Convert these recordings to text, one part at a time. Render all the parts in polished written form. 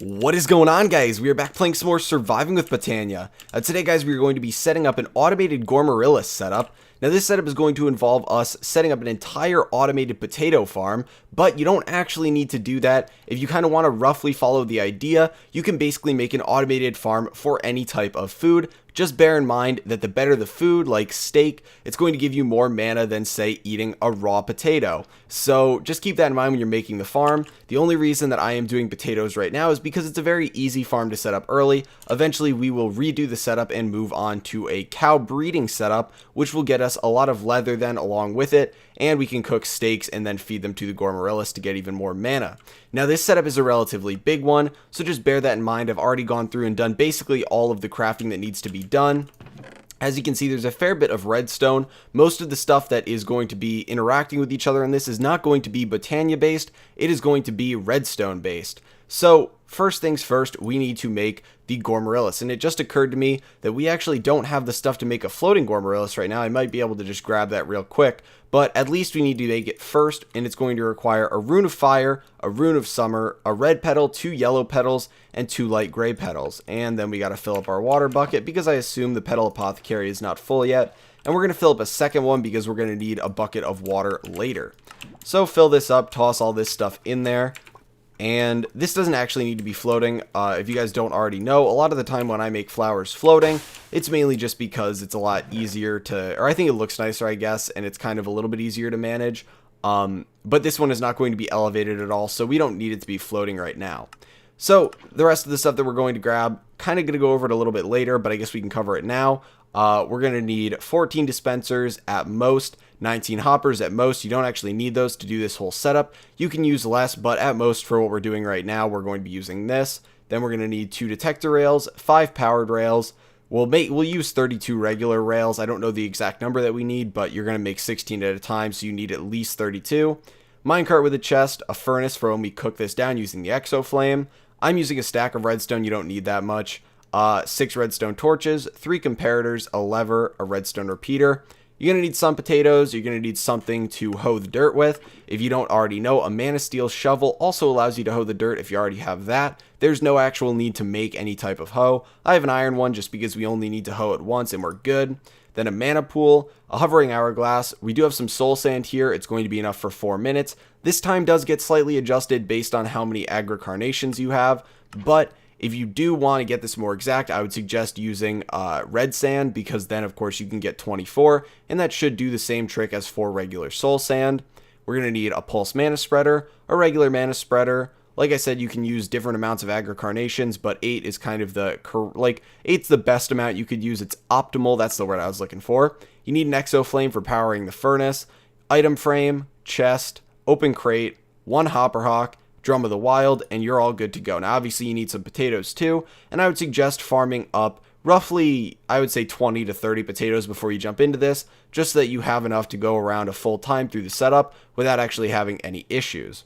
What is going on, guys? We are back playing some more Surviving with Botania. Today, guys, we are going to be setting up an automated Gourmaryllis setup. Now, this setup is going to involve us setting up an entire automated potato farm, but you don't actually need to do that. If you kind of want to roughly follow the idea, you can basically make an automated farm for any type of food. Just bear in mind that the better the food, like steak, it's going to give you more mana than, say, eating a raw potato. So just keep that in mind when you're making the farm. The only reason that I am doing potatoes right now is because it's a very easy farm to set up early. Eventually, we will redo the setup and move on to a cow breeding setup, which will get us a lot of leather then along with it, and we can cook steaks and then feed them to the Gourmaryllis to get even more mana. Now, this setup is a relatively big one, so just bear that in mind. I've already gone through and done basically all of the crafting that needs to be done. As you can see, there's a fair bit of redstone. Most of the stuff that is going to be interacting with each other in this is not going to be Botania based, it is going to be redstone based. So first things first, we need to make the Gourmaryllis, and it just occurred to me that we actually don't have the stuff to make a floating Gourmaryllis right now. I might be able to just grab that real quick, but at least we need to make it first, and it's going to require a rune of fire, a rune of summer, a red petal, 2 yellow petals, and 2 light gray petals. And then we got to fill up our water bucket because I assume the petal apothecary is not full yet, and we're going to fill up a second one because we're going to need a bucket of water later. So fill this up, toss all this stuff in there. And this doesn't actually need to be floating. If you guys don't already know, a lot of the time when I make flowers floating, it's mainly just because it's a lot easier to, or I think it looks nicer, I guess, and it's kind of a little bit easier to manage. But this one is not going to be elevated at all, so we don't need it to be floating right now. So the rest of the stuff that we're going to grab, kind of going to go over it a little bit later, but I guess we can cover it now. We're going to need 14 dispensers at most, 19 hoppers at most. You don't actually need those to do this whole setup. You can use less, but at most for what we're doing right now, we're going to be using this. Then we're going to need 2 detector rails, 5 powered rails. We'll use 32 regular rails. I don't know the exact number that we need, but you're going to make 16 at a time, so you need at least 32. Minecart with a chest, a furnace for when we cook this down using the exoflame. I'm using a stack of redstone. You don't need that much. 6 redstone torches, 3 comparators, a lever, a redstone repeater. You're going to need some potatoes. You're going to need something to hoe the dirt with. If you don't already know, a mana steel shovel also allows you to hoe the dirt if you already have that. There's no actual need to make any type of hoe. I have an iron one just because we only need to hoe it once and we're good. Then a mana pool, a hovering hourglass. We do have some soul sand here. It's going to be enough for 4 minutes. This time does get slightly adjusted based on how many agri-carnations you have, but if you do want to get this more exact, I would suggest using red sand, because then of course you can get 24, and that should do the same trick as for regular soul sand. We're going to need a pulse mana spreader, a regular mana spreader. Like I said, you can use different amounts of agri-carnations, but 8 is kind of the, 8's the best amount you could use. It's optimal, that's the word I was looking for. You need an exoflame for powering the furnace, item frame, chest, open crate, 1 hopper hawk, drum of the wild, and you're all good to go. Now, obviously, you need some potatoes too, and I would suggest farming up roughly, I would say 20 to 30 potatoes before you jump into this, just so that you have enough to go around a full time through the setup without actually having any issues.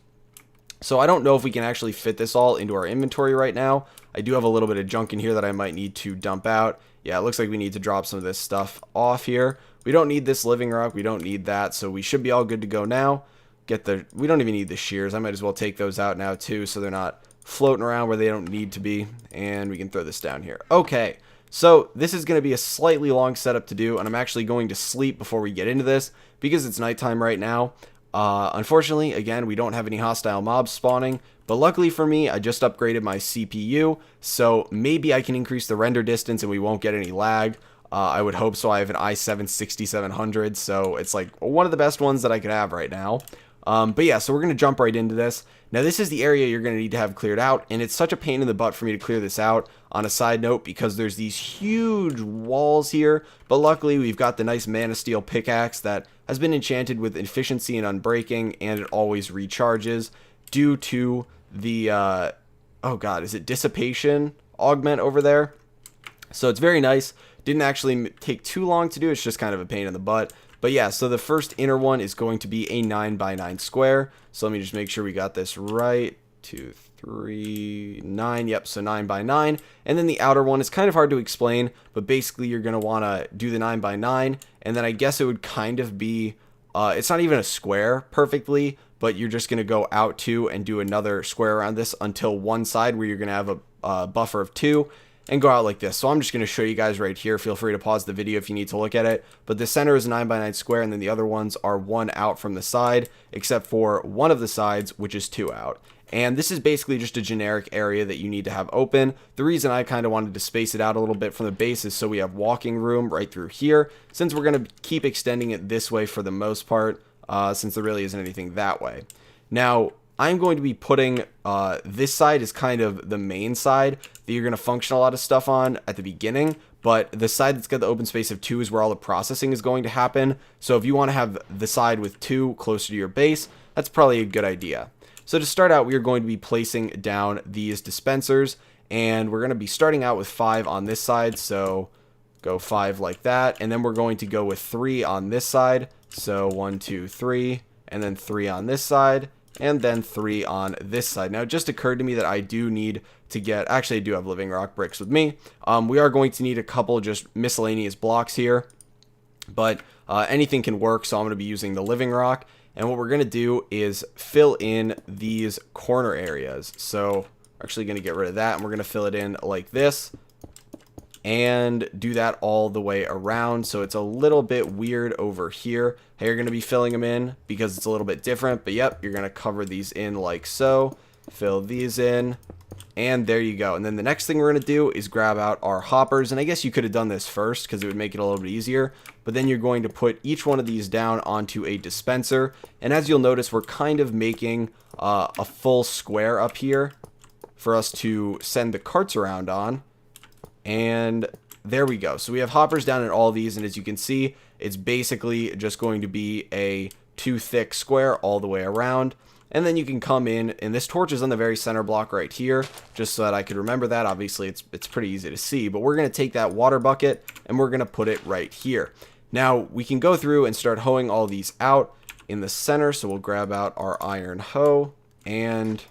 So I don't know if we can actually fit this all into our inventory right now. I do have a little bit of junk in here that I might need to dump out. Yeah, it looks like we need to drop some of this stuff off here. We don't need this living rock. We don't need that, so we should be all good to go now. We don't even need the shears. I might as well take those out now too, so they're not floating around where they don't need to be. And we can throw this down here. Okay, so this is going to be a slightly long setup to do, and I'm actually going to sleep before we get into this because it's nighttime right now. Unfortunately, again, we don't have any hostile mobs spawning, but luckily for me, I just upgraded my CPU, so maybe I can increase the render distance and we won't get any lag. I would hope so. I have an i7 6700, so it's like one of the best ones that I could have right now. But yeah, so we're going to jump right into this. Now, this is the area you're going to need to have cleared out, and it's such a pain in the butt for me to clear this out on a side note because there's these huge walls here, but luckily we've got the nice mana steel pickaxe that has been enchanted with efficiency and unbreaking, and it always recharges due to the, oh god, is it dissipation augment over there? So it's very nice. Didn't actually take too long to do, it's just kind of a pain in the butt. But yeah, so the first inner one is going to be a 9x9 square. So let me just make sure we got this right. 2, 3, 9. Yep, so 9x9. And then the outer one is kind of hard to explain, but basically you're going to want to do the 9x9. And then I guess it would kind of be, it's not even a square perfectly, but you're just going to go out 2 and do another square around this until one side where you're going to have a buffer of 2 and go out like this. So I'm just going to show you guys right here. Feel free to pause the video if you need to look at it. But the center is a 9x9 square, and then the other ones are 1 out from the side, except for one of the sides, which is 2 out. And this is basically just a generic area that you need to have open. The reason I kind of wanted to space it out a little bit from the base is so we have walking room right through here, since we're going to keep extending it this way for the most part, since there really isn't anything that way. Now, I'm going to be putting this side is kind of the main side that you're going to function a lot of stuff on at the beginning, but the side that's got the open space of 2 is where all the processing is going to happen. So if you want to have the side with 2 closer to your base, that's probably a good idea. So to start out, we are going to be placing down these dispensers, and we're going to be starting out with 5 on this side. So go 5 like that, and then we're going to go with 3 on this side. So 1, 2, 3, and then 3 on this side, and then 3 on this side. Now, it just occurred to me that I do need to get, actually I do have living rock bricks with me. We are going to need a couple just miscellaneous blocks here, but anything can work, so I'm going to be using the living rock. And what we're going to do is fill in these corner areas. So we're actually going to get rid of that, and we're going to fill it in like this and do that all the way around. So it's a little bit weird over here how you're going to be filling them in because it's a little bit different. But yep, you're going to cover these in like so. Fill these in. And there you go. And then the next thing we're going to do is grab out our hoppers. And I guess you could have done this first because it would make it a little bit easier. But then you're going to put each one of these down onto a dispenser. And as you'll notice, we're kind of making a full square up here for us to send the carts around on. And there we go. So we have hoppers down in all these. And as you can see, it's basically just going to be a 2 thick square all the way around. And then you can come in, and this torch is on the very center block right here, just so that I could remember that. Obviously, it's pretty easy to see, but we're going to take that water bucket, and we're going to put it right here. Now, we can go through and start hoeing all these out in the center, so we'll grab out our iron hoe, and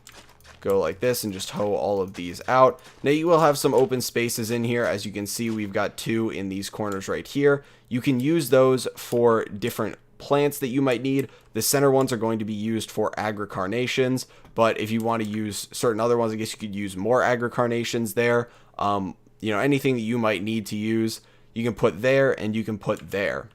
go like this, and just hoe all of these out. Now, you will have some open spaces in here. As you can see, we've got 2 in these corners right here. You can use those for different plants that you might need. The center ones are going to be used for agricarnations, but if you want to use certain other ones, I guess you could use more agricarnations there. You know, anything that you might need to use, you can put there and you can put there.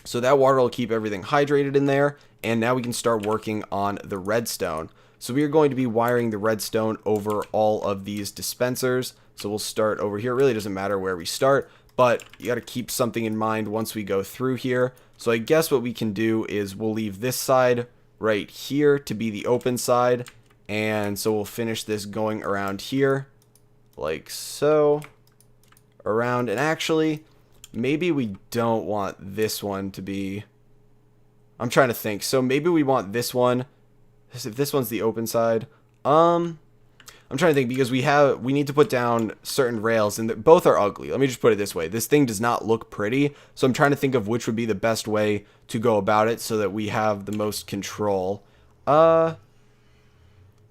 So that water will keep everything hydrated in there, and now we can start working on the redstone. So we are going to be wiring the redstone over all of these dispensers. So we'll start over here. It really doesn't matter where we start, but you got to keep something in mind once we go through here. So I guess what we can do is we'll leave this side right here to be the open side. And so we'll finish this going around here like so. Around, and actually, maybe we don't want this one to be, I'm trying to think. So maybe we want this one, if this one's the open side. I'm trying to think because we need to put down certain rails, and both are ugly. Let me just put it this way. This thing does not look pretty, so I'm trying to think of which would be the best way to go about it so that we have the most control.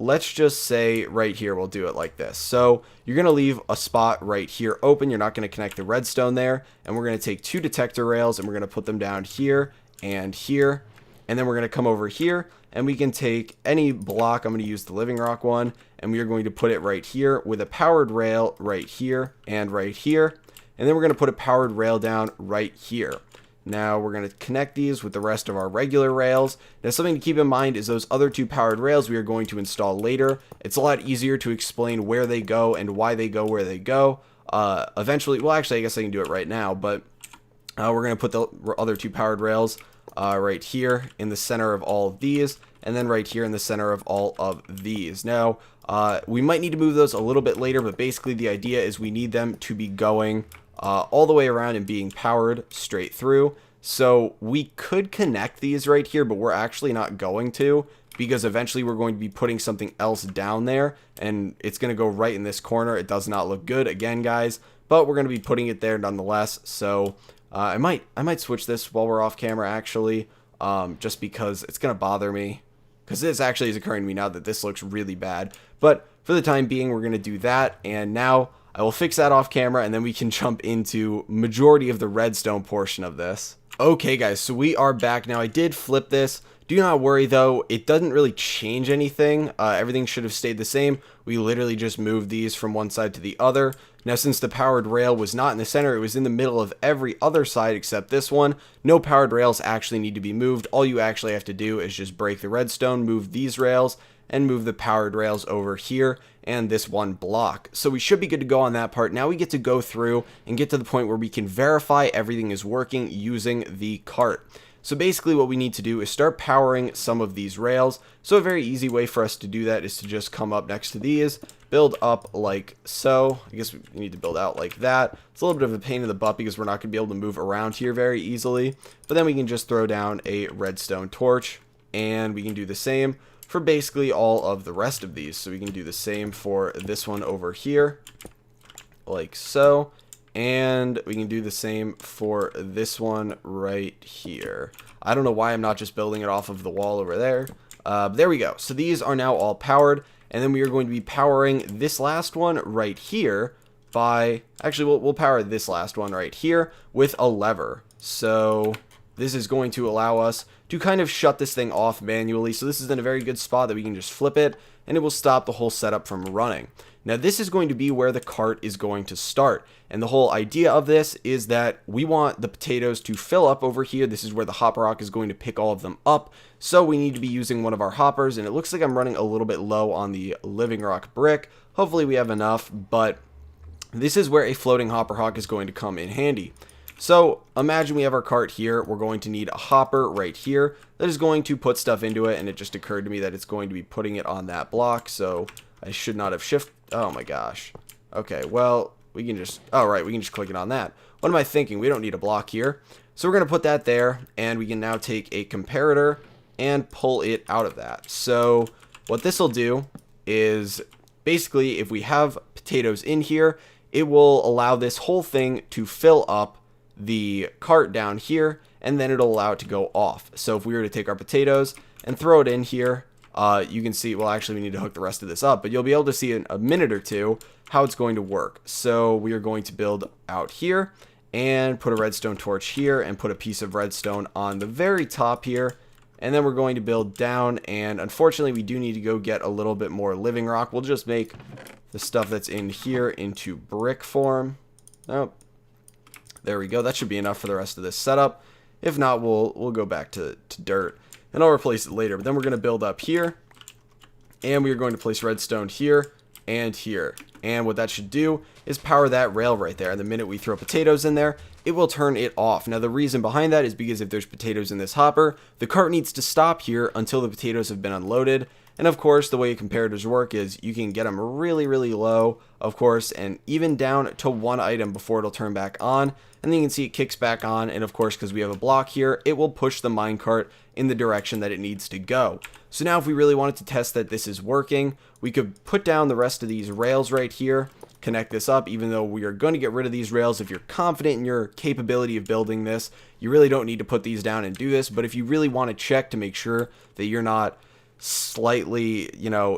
Let's just say right here we'll do it like this. So you're going to leave a spot right here open. You're not going to connect the redstone there, and we're going to take 2 detector rails, and we're going to put them down here and here, and then we're going to come over here, and we can take any block. I'm going to use the living rock one, and we are going to put it right here with a powered rail right here and right here. And then we're going to put a powered rail down right here. Now we're going to connect these with the rest of our regular rails. Now something to keep in mind is those other 2 powered rails we are going to install later. It's a lot easier to explain where they go and why they go where they go. Eventually, well actually I guess I can do it right now, but we're going to put the other 2 powered rails right here in the center of all of these, and then right here in the center of all of these. Now, we might need to move those a little bit later, but basically the idea is we need them to be going all the way around and being powered straight through. So we could connect these right here, but we're actually not going to, because eventually we're going to be putting something else down there, and it's going to go right in this corner. It does not look good, again, guys, but we're going to be putting it there nonetheless. So I might switch this while we're off camera, actually, just because it's going to bother me, because this actually is occurring to me now that this looks really bad. But for the time being, we're going to do that, and now I will fix that off camera, and then we can jump into majority of the redstone portion of this. Okay, guys, so we are back now. I did flip this Do not worry though, it doesn't really change anything. Everything should have stayed the same. We literally just moved these from one side to the other. Now since the powered rail was not in the center, it was in the middle of every other side except this one. No powered rails actually need to be moved. All you actually have to do is just break the redstone, move these rails, and move the powered rails over here and this one block. So we should be good to go on that part. Now we get to go through and get to the point where we can verify everything is working using the cart. So basically what we need to do is start powering some of these rails. So a very easy way for us to do that is to just come up next to these, build up like so. I guess we need to build out like that. It's a little bit of a pain in the butt because we're not going to be able to move around here very easily. But then we can just throw down a redstone torch, and we can do the same for basically all of the rest of these. So we can do the same for this one over here, like so. And we can do the same for this one right here. I don't know why I'm not just building it off of the wall over there. There we go. So these are now all powered. And then we are going to be powering this last one right here by... Actually, we'll power this last one right here with a lever. So this is going to allow us to kind of shut this thing off manually. So this is in a very good spot that we can just flip it, and it will stop the whole setup from running. Now this is going to be where the cart is going to start. And the whole idea of this is that we want the potatoes to fill up over here. This is where the hopper rock is going to pick all of them up. So we need to be using one of our hoppers, and it looks like I'm running a little bit low on the living rock brick. Hopefully we have enough, but this is where a floating hopper rock is going to come in handy. So imagine we have our cart here. We're going to need a hopper right here that is going to put stuff into it, and it just occurred to me that it's going to be putting it on that block, so I should not have shifted. Oh my gosh. Okay, well, we can just, oh right, we can just click it on that. What am I thinking? We don't need a block here. So we're going to put that there, and we can now take a comparator and pull it out of that. So what this will do is basically if we have potatoes in here, it will allow this whole thing to fill up the cart down here, and then it'll allow it to go off. So if we were to take our potatoes and throw it in here, you can see, well, actually we need to hook the rest of this up, but you'll be able to see in a minute or two how it's going to work. So we are going to build out here and put a redstone torch here and put a piece of redstone on the very top here. And then we're going to build down, and unfortunately we do need to go get a little bit more living rock. We'll just make the stuff that's in here into brick form. Oh, there we go. That should be enough for the rest of this setup. If not, we'll go back to dirt, and I'll replace it later. But then we're going to build up here, and we are going to place redstone here and here. And what that should do is power that rail right there. And the minute we throw potatoes in there, it will turn it off. Now the reason behind that is because if there's potatoes in this hopper, the cart needs to stop here until the potatoes have been unloaded. And of course, the way comparators work is you can get them really, really low, of course, and even down to one item before it'll turn back on. And then you can see it kicks back on, and of course, because we have a block here, it will push the minecart in the direction that it needs to go. So now if we really wanted to test that this is working, we could put down the rest of these rails right here, connect this up, even though we are going to get rid of these rails. If you're confident in your capability of building this, you really don't need to put these down and do this. But if you really want to check to make sure that you're not slightly,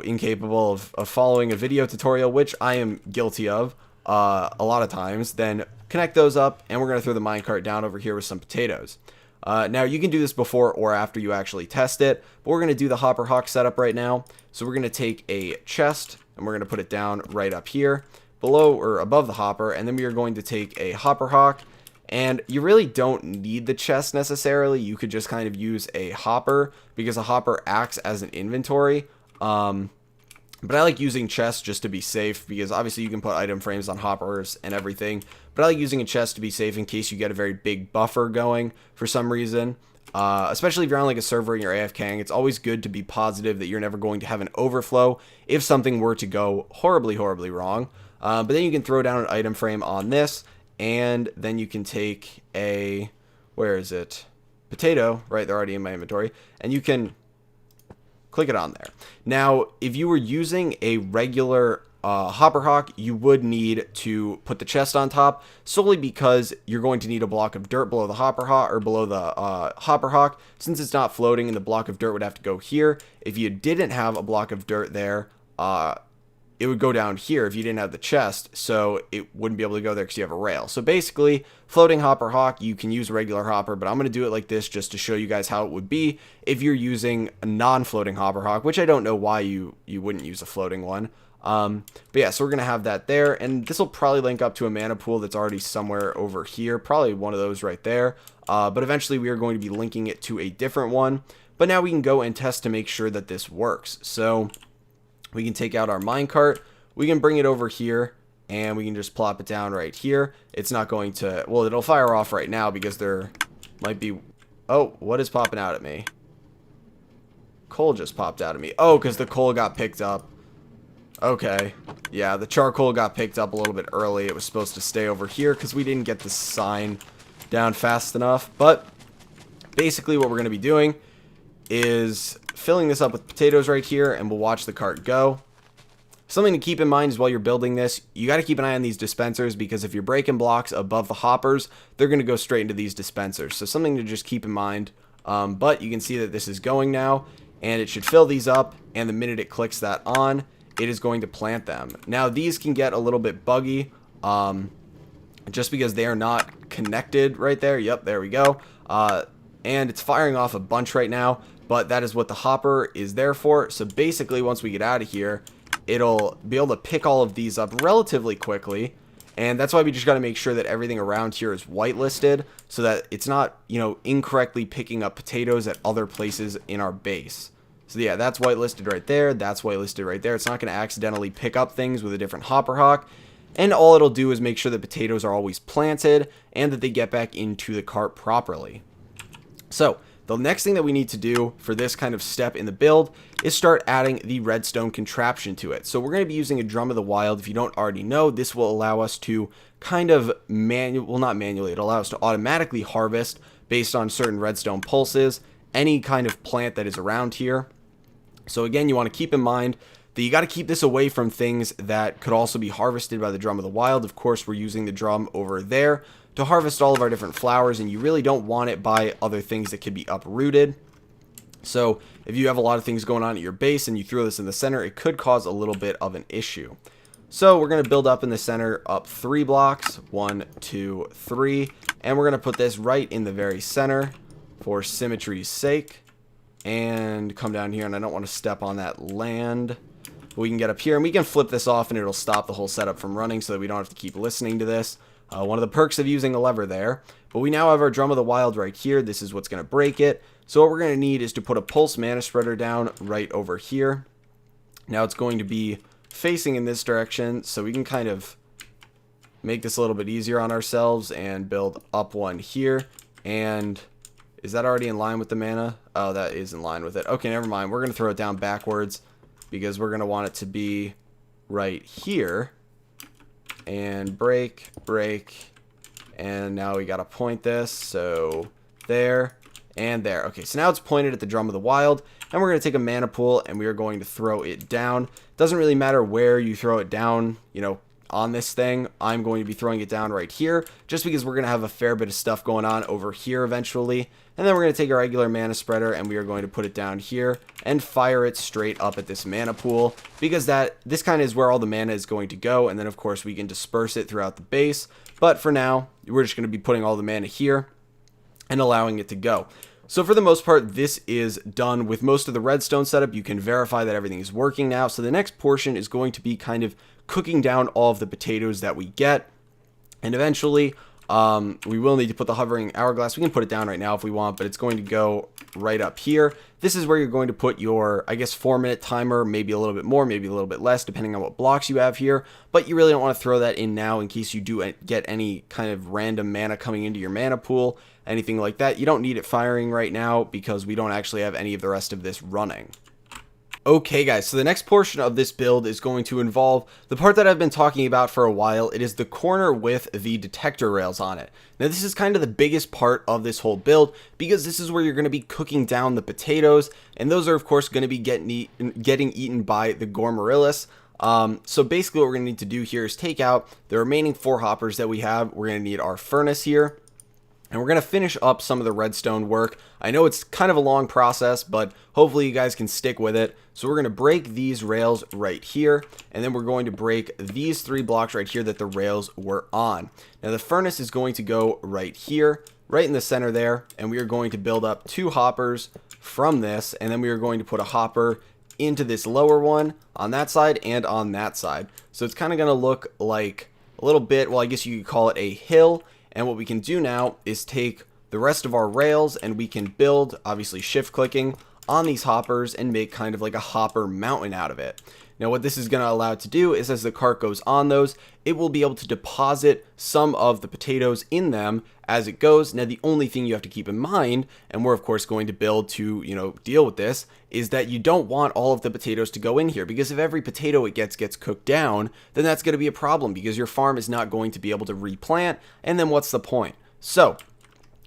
incapable of following a video tutorial, which I am guilty of a lot of times, then connect those up, and we're going to throw the minecart down over here with some potatoes. Now you can do this before or after you actually test it, but we're going to do the hopper hawk setup right now. So we're going to take a chest, and we're going to put it down right up here below or above the hopper, and then we are going to take a hopper hawk. And you really don't need the chest necessarily. You could just kind of use a hopper because a hopper acts as an inventory. But I like using chests just to be safe because obviously you can put item frames on hoppers and everything. But I like using a chest to be safe in case you get a very big buffer going for some reason. Especially if you're on like a server and you're AFKing, it's always good to be positive that you're never going to have an overflow if something were to go horribly, horribly wrong. But then you can throw down an item frame on this. And then you can take a, where is it? Potato, right? They're already in my inventory. And you can click it on there. Now, if you were using a regular hopper hawk, you would need to put the chest on top solely because you're going to need a block of dirt below the hopper hawk or below the hopper hawk. Since it's not floating, and the block of dirt would have to go here. If you didn't have a block of dirt there, it would go down here if you didn't have the chest, so it wouldn't be able to go there because you have a rail. So basically, floating hopper hawk, you can use a regular hopper, but I'm going to do it like this just to show you guys how it would be if you're using a non-floating hopper hawk, which I don't know why you wouldn't use a floating one. But yeah, so we're going to have that there, and this will probably link up to a mana pool that's already somewhere over here, probably one of those right there. But eventually we are going to be linking it to a different one. But now we can go and test to make sure that this works. So we can take out our minecart, we can bring it over here, and we can just plop it down right here. It's not going to, well, it'll fire off right now because there might be, oh, what is popping out at me? Coal just popped out at me. Oh, because the coal got picked up. Okay, yeah, the charcoal got picked up a little bit early. It was supposed to stay over here because we didn't get the sign down fast enough. But basically what we're going to be doing is filling this up with potatoes right here, and we'll watch the cart go. Something to keep in mind is while you're building this, you got to keep an eye on these dispensers, because if you're breaking blocks above the hoppers, they're going to go straight into these dispensers. So something to just keep in mind. But you can see that this is going now, and it should fill these up, and the minute it clicks that on, it is going to plant them. Now these can get a little bit buggy, just because they are not connected right there. Yep, there we go. And it's firing off a bunch right now, but that is what the hopper is there for. So basically, once we get out of here, it'll be able to pick all of these up relatively quickly. And that's why we just got to make sure that everything around here is whitelisted, so that it's not, you know, incorrectly picking up potatoes at other places in our base. So yeah, that's whitelisted right there. That's whitelisted right there. It's not going to accidentally pick up things with a different hopper hawk. And all it'll do is make sure that potatoes are always planted and that they get back into the cart properly. So the next thing that we need to do for this kind of step in the build is start adding the redstone contraption to it. So we're going to be using a drum of the wild. If you don't already know, this will allow us to kind of not manually, it'll allow us to automatically harvest based on certain redstone pulses, any kind of plant that is around here. So again, you want to keep in mind that you got to keep this away from things that could also be harvested by the drum of the wild. Of course, we're using the drum over there to harvest all of our different flowers, and you really don't want it by other things that could be uprooted. So if you have a lot of things going on at your base and you throw this in the center, it could cause a little bit of an issue. So we're going to build up in the center up 3 blocks, 1, 2, 3, and we're going to put this right in the very center for symmetry's sake, and come down here. And I don't want to step on that land. We can get up here and we can flip this off, and it'll stop the whole setup from running so that we don't have to keep listening to this. One of the perks of using a lever there. But we now have our drum of the wild right here. This is what's going to break it. So what we're going to need is to put a pulse mana spreader down right over here. Now it's going to be facing in this direction, so we can kind of make this a little bit easier on ourselves and build up one here. And is that already in line with the mana? Oh, that is in line with it. Okay, never mind. We're going to throw it down backwards because we're going to want it to be right here. And break, and now we got to point this, so there and there. Okay, so now it's pointed at the drum of the wild, and we're going to take a mana pool and we are going to throw it down. Doesn't really matter where you throw it down, you know, on this thing. I'm going to be throwing it down right here, just because we're going to have a fair bit of stuff going on over here eventually. And then we're going to take our regular mana spreader and we are going to put it down here and fire it straight up at this mana pool, because this kind of is where all the mana is going to go. And then of course we can disperse it throughout the base, but for now we're just going to be putting all the mana here and allowing it to go. So for the most part, this is done with most of the redstone setup. You can verify that everything is working now. So the next portion is going to be kind of cooking down all of the potatoes that we get, and eventually we will need to put the hovering hourglass. We can put it down right now if we want, but it's going to go right up here. This is where you're going to put your, I guess, 4-minute timer, maybe a little bit more, maybe a little bit less, depending on what blocks you have here. But you really don't want to throw that in now in case you do get any kind of random mana coming into your mana pool, anything like that. You don't need it firing right now because we don't actually have any of the rest of this running. Okay guys, so the next portion of this build is going to involve the part that I've been talking about for a while. It is the corner with the detector rails on it. Now this is kind of the biggest part of this whole build, because this is where you're going to be cooking down the potatoes, and those are of course going to be getting eaten by the Gourmaryllis. So basically what we're going to need to do here is take out the remaining 4 hoppers that we have. We're going to need our furnace here, And we're going to finish up some of the redstone work. I know it's kind of a long process, but hopefully you guys can stick with it. So we're going to break these rails right here, and then we're going to break these 3 blocks right here that the rails were on. Now the furnace is going to go right here, right in the center there, and we are going to build up 2 hoppers from this, and then we are going to put a hopper into this lower one on that side and on that side. So it's kind of going to look like a little bit, well, I guess you could call it a hill. And what we can do now is take the rest of our rails and we can build, obviously shift clicking, on these hoppers and make kind of like a hopper mountain out of it. Now what this is going to allow it to do is as the cart goes on those, it will be able to deposit some of the potatoes in them as it goes. Now the only thing you have to keep in mind, and we're of course going to build to, deal with this, is that you don't want all of the potatoes to go in here, because if every potato it gets cooked down, then that's going to be a problem because your farm is not going to be able to replant, and then what's the point? So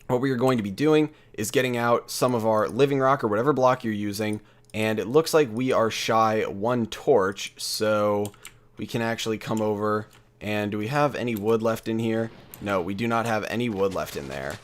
what we are going to be doing is getting out some of our living rock or whatever block you're using, and it looks like we are shy 1 torch, so we can actually come over. And do we have any wood left in here? No, we do not have any wood left in there.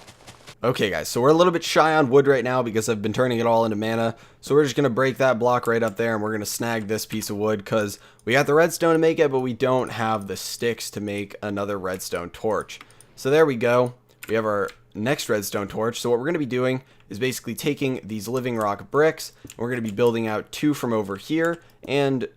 Okay guys, so we're a little bit shy on wood right now because I've been turning it all into mana. So we're just going to break that block right up there, and we're going to snag this piece of wood because we got the redstone to make it, but we don't have the sticks to make another redstone torch. So there we go. We have our next redstone torch. So what we're going to be doing is basically taking these living rock bricks, and we're going to be building out 2 from over here, and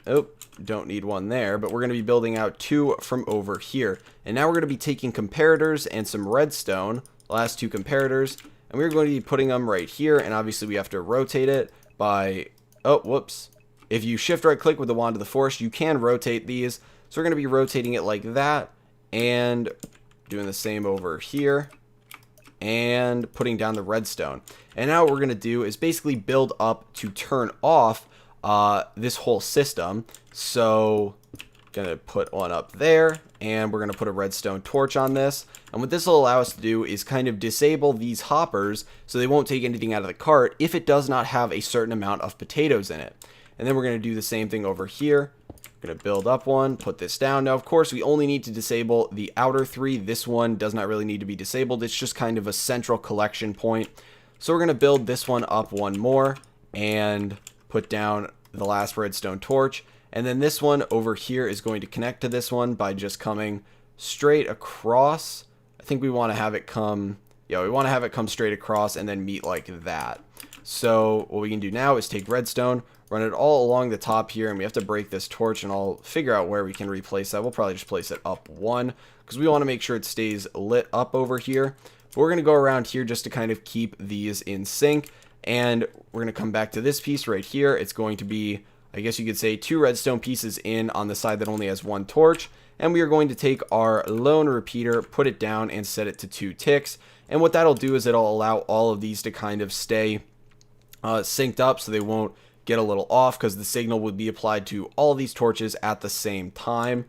don't need one there, but we're going to be building out 2 from over here. And now we're going to be taking comparators and some redstone, the last 2 comparators, and we're going to be putting them right here. And obviously we have to rotate it by, if you shift right click with the wand of the forest, you can rotate these. So we're going to be rotating it like that, and doing the same over here, and putting down the redstone. And now what we're going to do is basically build up to turn off this whole system. So gonna put one up there, and we're gonna put a redstone torch on this. And what this will allow us to do is kind of disable these hoppers so they won't take anything out of the cart if it does not have a certain amount of potatoes in it. And then we're gonna do the same thing over here. Gonna build up one, put this down. Now of course we only need to disable the outer 3. This one does not really need to be disabled. It's just kind of a central collection point. So we're gonna build this one up 1 more and put down the last redstone torch. And then this one over here is going to connect to this one by just coming straight across. I think we want to have it come, we want to have it come straight across and then meet like that. So what we can do now is take redstone, run it all along the top here, and we have to break this torch, and I'll figure out where we can replace that. We'll probably just place it up 1 because we want to make sure it stays lit up over here. But we're going to go around here just to kind of keep these in sync. And we're going to come back to this piece right here. It's going to be, I guess you could say, 2 redstone pieces in on the side that only has 1 torch. And we are going to take our lone repeater, put it down, and set it to 2 ticks. And what that'll do is it'll allow all of these to kind of stay synced up so they won't get a little off, because the signal would be applied to all these torches at the same time.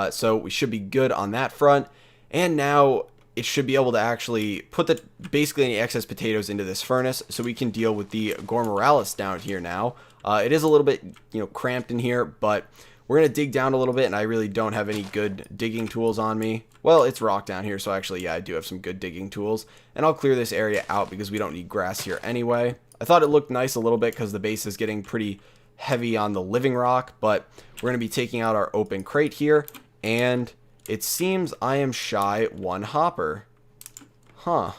So we should be good on that front. And now it should be able to actually put basically any excess potatoes into this furnace so we can deal with the Gourmaryllis down here now. It is a little bit, cramped in here, but we're going to dig down a little bit, and I really don't have any good digging tools on me. Well, it's rock down here, so actually, yeah, I do have some good digging tools. And I'll clear this area out because we don't need grass here anyway. I thought it looked nice a little bit because the base is getting pretty heavy on the living rock, but we're going to be taking out our open crate here, and it seems I am shy 1 hopper. Huh.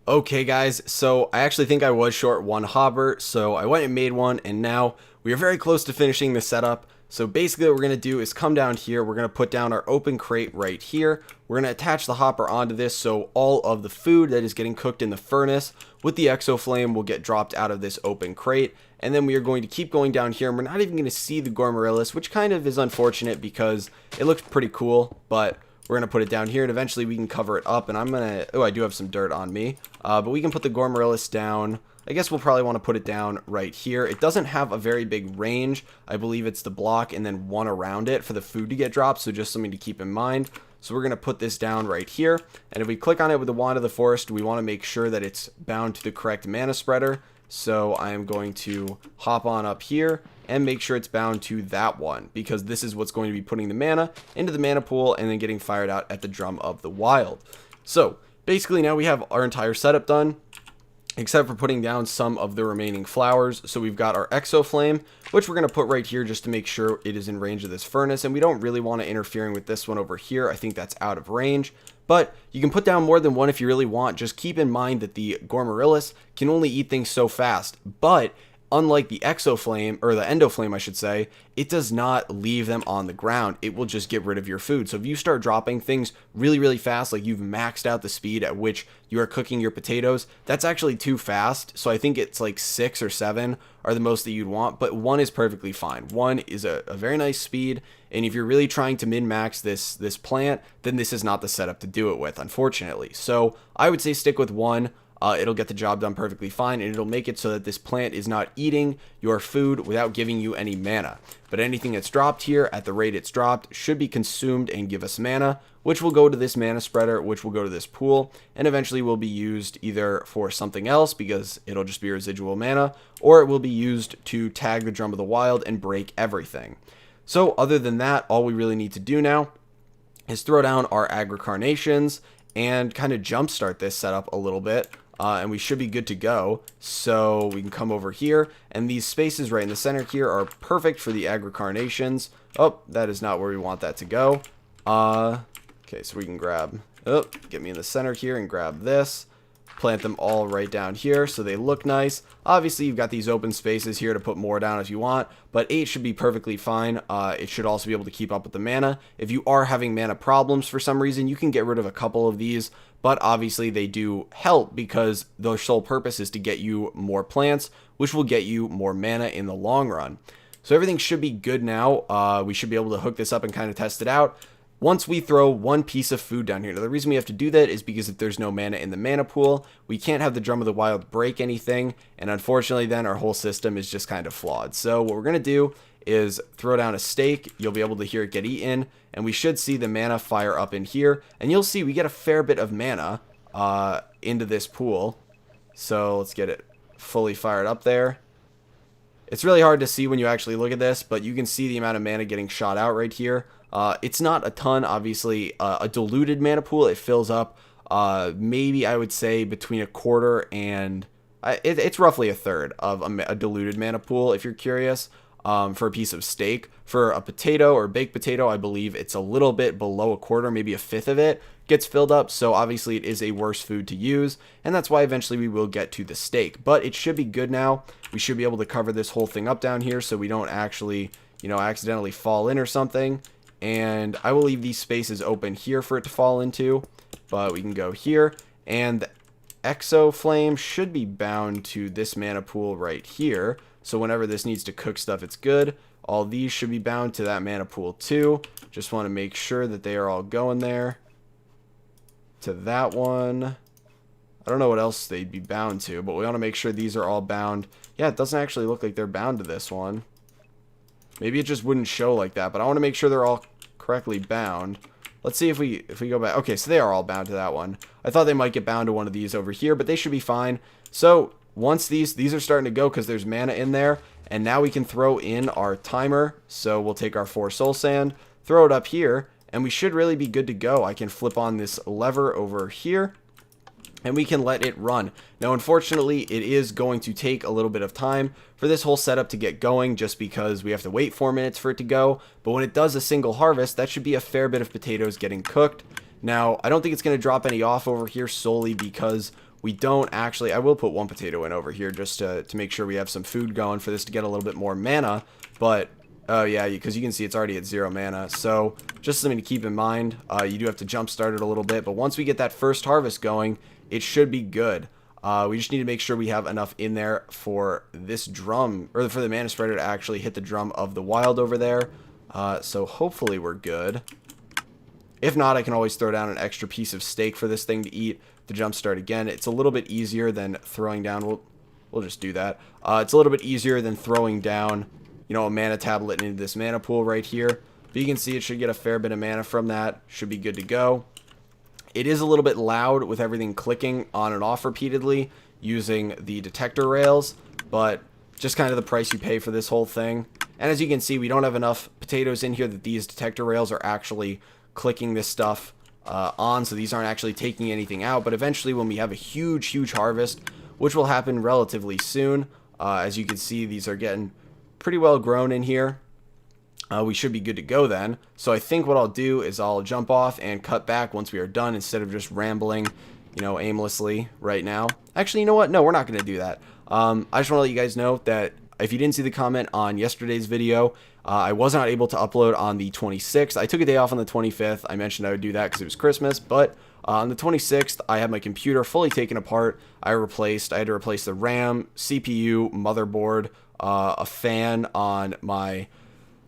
Okay guys, so I actually think I was short 1 hopper, so I went and made one, and now we are very close to finishing the setup. So basically what we're going to do is come down here, we're going to put down our open crate right here, we're going to attach the hopper onto this so all of the food that is getting cooked in the furnace with the exoflame will get dropped out of this open crate. And then we are going to keep going down here, and we're not even going to see the Gourmaryllis, which kind of is unfortunate because it looks pretty cool, but we're going to put it down here, and eventually we can cover it up. And I'm going to, I do have some dirt on me, but we can put the Gourmaryllis down. I guess we'll probably want to put it down right here. It doesn't have a very big range. I believe it's the block and then 1 around it for the food to get dropped, so just something to keep in mind. So we're going to put this down right here, and if we click on it with the wand of the forest, we want to make sure that it's bound to the correct mana spreader. So I am going to hop on up here and make sure it's bound to that one, because this is what's going to be putting the mana into the mana pool and then getting fired out at the Drum of the Wild. So Basically, now we have our entire setup done, except for putting down some of the remaining flowers. So we've got our exoflame, which we're going to put right here just to make sure it is in range of this furnace. And we don't really want to interfering with this one over here. I think that's out of range. But you can put down more than one if you really want. Just keep in mind that the Gourmaryllis can only eat things so fast. But unlike the exoflame, or the endoflame I should say, it does not leave them on the ground. It will just get rid of your food. So if you start dropping things really, really fast, like you've maxed out the speed at which you are cooking your potatoes, that's actually too fast. So I think it's like 6 or 7 are the most that you'd want, but 1 is perfectly fine. 1 is a very nice speed, and if you're really trying to min-max this plant, then this is not the setup to do it with, unfortunately. So I would say stick with 1. It'll get the job done perfectly fine, and it'll make it so that this plant is not eating your food without giving you any mana. But anything that's dropped here at the rate it's dropped should be consumed and give us mana, which will go to this mana spreader, which will go to this pool, and eventually will be used either for something else because it'll just be residual mana, or it will be used to tag the Drum of the Wild and break everything. So other than that, all we really need to do now is throw down our agri-carnations and kind of jumpstart this setup a little bit. And we should be good to go. So we can come over here, and these spaces right in the center here are perfect for the agri-carnations. Oh, that is not where we want that to go. Okay, so we can grab, get me in the center here and grab this. Plant them all right down here so they look nice. Obviously, you've got these open spaces here to put more down if you want, but 8 should be perfectly fine. It should also be able to keep up with the mana. If you are having mana problems for some reason, you can get rid of a couple of these, but obviously they do help because their sole purpose is to get you more plants, which will get you more mana in the long run. So everything should be good now. We should be able to hook this up and kind of test it out once we throw 1 piece of food down here. Now, the reason we have to do that is because if there's no mana in the mana pool, we can't have the Drum of the Wild break anything, and unfortunately then our whole system is just kind of flawed. So what we're going to do is throw down a steak. You'll be able to hear it get eaten, and we should see the mana fire up in here, and you'll see we get a fair bit of mana into this pool. So let's get it fully fired up there. It's really hard to see when you actually look at this, but you can see the amount of mana getting shot out right here. It's not a ton, obviously. A diluted mana pool, it fills up maybe I would say between a quarter and it's roughly a third of a diluted mana pool, if you're curious. For a piece of steak. For a potato or baked potato, I believe it's a little bit below a quarter, maybe a fifth of it gets filled up. So obviously it is a worse food to use, and that's why eventually we will get to the steak. But it should be good now. We should be able to cover this whole thing up down here so we don't actually, accidentally fall in or something. And I will leave these spaces open here for it to fall into, but we can go here, and the exoflame should be bound to this mana pool right here. So whenever this needs to cook stuff, it's good. All these should be bound to that mana pool too. Just want to make sure that they are all going there. To that one. I don't know what else they'd be bound to, but we want to make sure these are all bound. Yeah, it doesn't actually look like they're bound to this one. Maybe it just wouldn't show like that, but I want to make sure they're all correctly bound. Let's see if we go back. Okay, so they are all bound to that one. I thought they might get bound to one of these over here, but they should be fine. So once these are starting to go because there's mana in there, and now we can throw in our timer. So we'll take our 4 soul sand, throw it up here, and we should really be good to go. I can flip on this lever over here, and we can let it run. Now, unfortunately, it is going to take a little bit of time for this whole setup to get going just because we have to wait 4 minutes for it to go. But when it does a single harvest, that should be a fair bit of potatoes getting cooked. Now, I don't think it's going to drop any off over here solely because we don't actually, I will put 1 potato in over here just to make sure we have some food going for this to get a little bit more mana. But, yeah, because you can see it's already at 0 mana. So, just something to keep in mind. You do have to jumpstart it a little bit. But once we get that first harvest going, it should be good. We just need to make sure we have enough in there for this drum, or for the mana spreader to actually hit the Drum of the Wild over there. So hopefully we're good. If not, I can always throw down an extra piece of steak for this thing to eat to jumpstart again. It's a little bit easier than throwing down. We'll just do that. It's a little bit easier than throwing down, a mana tablet into this mana pool right here. But you can see it should get a fair bit of mana from that. Should be good to go. It is a little bit loud with everything clicking on and off repeatedly using the detector rails, but just kind of the price you pay for this whole thing. And as you can see, we don't have enough potatoes in here that these detector rails are actually clicking this stuff on, so these aren't actually taking anything out. But eventually when we have a huge harvest, which will happen relatively soon, as you can see, these are getting pretty well grown in here. We should be good to go then. So I think what I'll do is I'll jump off and cut back once we are done, instead of just rambling, you know, aimlessly right now. Actually, you know what? No, we're not going to do that. I just want to let you guys know that if you didn't see the comment on yesterday's video, I was not able to upload on the 26th. I took a day off on the 25th. I mentioned I would do that because it was Christmas, but on the 26th, I had my computer fully taken apart. I had to replace the RAM, CPU, motherboard, a fan on my,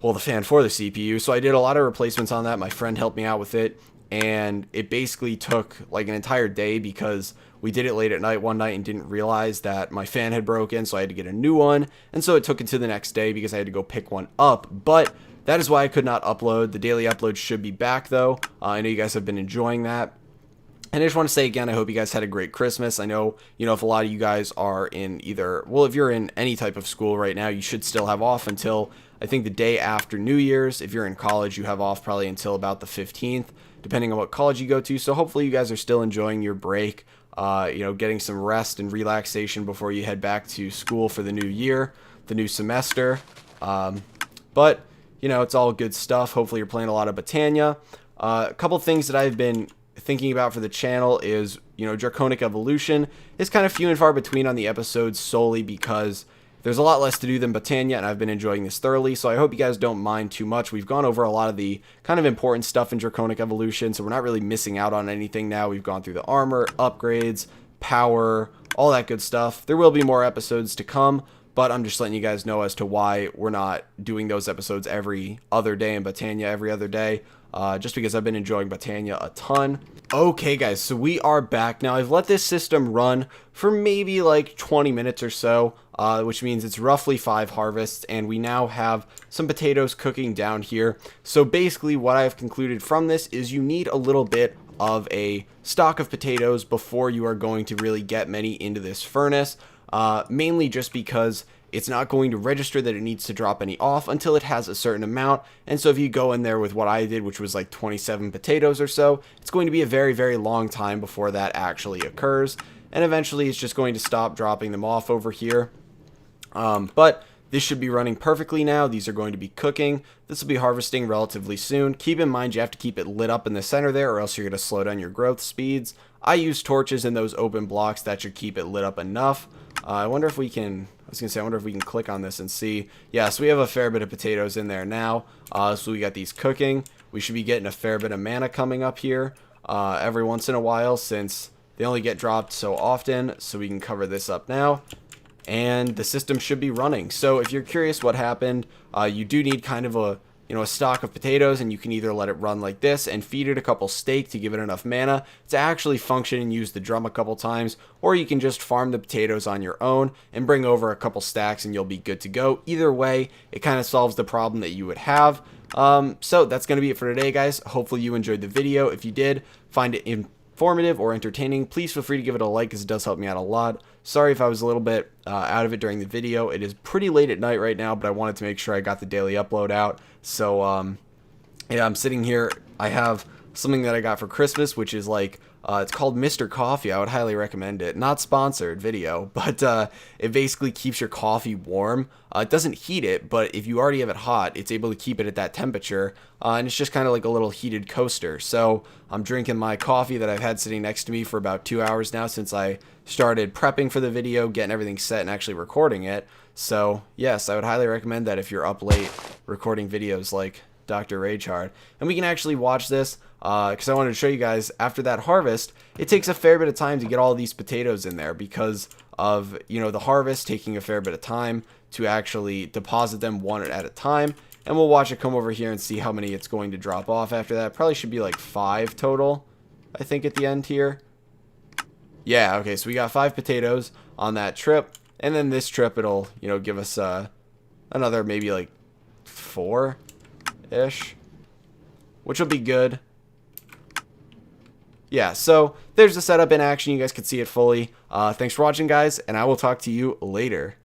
well, the fan for the CPU. So I did a lot of replacements on that. My friend helped me out with it, and it basically took like an entire day because we did it late at night one night and didn't realize that my fan had broken, so I had to get a new one. And so it took it to the next day because I had to go pick one up. But that is why I could not upload. The daily upload should be back though. I know you guys have been enjoying that. And I just want to say again, I hope you guys had a great Christmas. I know, if a lot of you guys are in either, well, if you're in any type of school right now, you should still have off until, I think, the day after New Year's. If you're in college, you have off probably until about the 15th, depending on what college you go to. So hopefully you guys are still enjoying your break, getting some rest and relaxation before you head back to school for the new year, the new semester. But, it's all good stuff. Hopefully you're playing a lot of Botania. A couple things that I've been thinking about for the channel is, Draconic Evolution is kind of few and far between on the episodes, solely because there's a lot less to do than Botania, and I've been enjoying this thoroughly, so I hope you guys don't mind too much. We've gone over a lot of the kind of important stuff in Draconic Evolution, so we're not really missing out on anything now. We've gone through the armor, upgrades, power, all that good stuff. There will be more episodes to come, but I'm just letting you guys know as to why we're not doing those episodes every other day and Botania every other day. Just because I've been enjoying Botania a ton. Okay guys, so we are back now. I've let this system run for maybe like 20 minutes or so, which means it's roughly 5 harvests, and we now have some potatoes cooking down here. So basically what I've concluded from this is you need a little bit of a stock of potatoes before you are going to really get many into this furnace, mainly just because it's not going to register that it needs to drop any off until it has a certain amount. And so if you go in there with what I did, which was like 27 potatoes or so, it's going to be a very long time before that actually occurs. And eventually it's just going to stop dropping them off over here. But this should be running perfectly now. These are going to be cooking. This will be harvesting relatively soon. Keep in mind you have to keep it lit up in the center there, or else you're going to slow down your growth speeds. I use torches in those open blocks. That should keep it lit up enough. I wonder if we can, I wonder if we can click on this and see. Yeah, so we have a fair bit of potatoes in there now. So we got these cooking. We should be getting a fair bit of mana coming up here every once in a while, since they only get dropped so often. So we can cover this up now, and the system should be running. So if you're curious what happened, you do need kind of a stock of potatoes, and you can either let it run like this and feed it a couple steak to give it enough mana to actually function and use the drum a couple times, or you can just farm the potatoes on your own and bring over a couple stacks and you'll be good to go. Either way, it kind of solves the problem that you would have. So that's going to be it for today, guys. Hopefully you enjoyed the video. If you did find it informative or entertaining, please feel free to give it a like, because it does help me out a lot. Sorry if I was a little bit out of it during the video. It is pretty late at night right now, but I wanted to make sure I got the daily upload out. So yeah, I'm sitting here. I have something that I got for Christmas, which is like, it's called Mr. Coffee. I would highly recommend it. Not sponsored video, but it basically keeps your coffee warm. It doesn't heat it, but if you already have it hot, it's able to keep it at that temperature. And it's just kind of like a little heated coaster. So I'm drinking my coffee that I've had sitting next to me for about 2 hours now, since I started prepping for the video, getting everything set, and actually recording it. So yes, I would highly recommend that if you're up late recording videos like Dr. Raychard. And we can actually watch this, because I wanted to show you guys, after that harvest, it takes a fair bit of time to get all these potatoes in there, because of, the harvest taking a fair bit of time to actually deposit them one at a time. And we'll watch it come over here and see how many it's going to drop off after that. Probably should be like 5 total, I think, at the end here. Yeah, okay, so we got 5 potatoes on that trip. And then this trip, it'll, give us another maybe like 4-ish, which will be good. Yeah, so there's the setup in action. You guys can see it fully. Thanks for watching, guys, and I will talk to you later.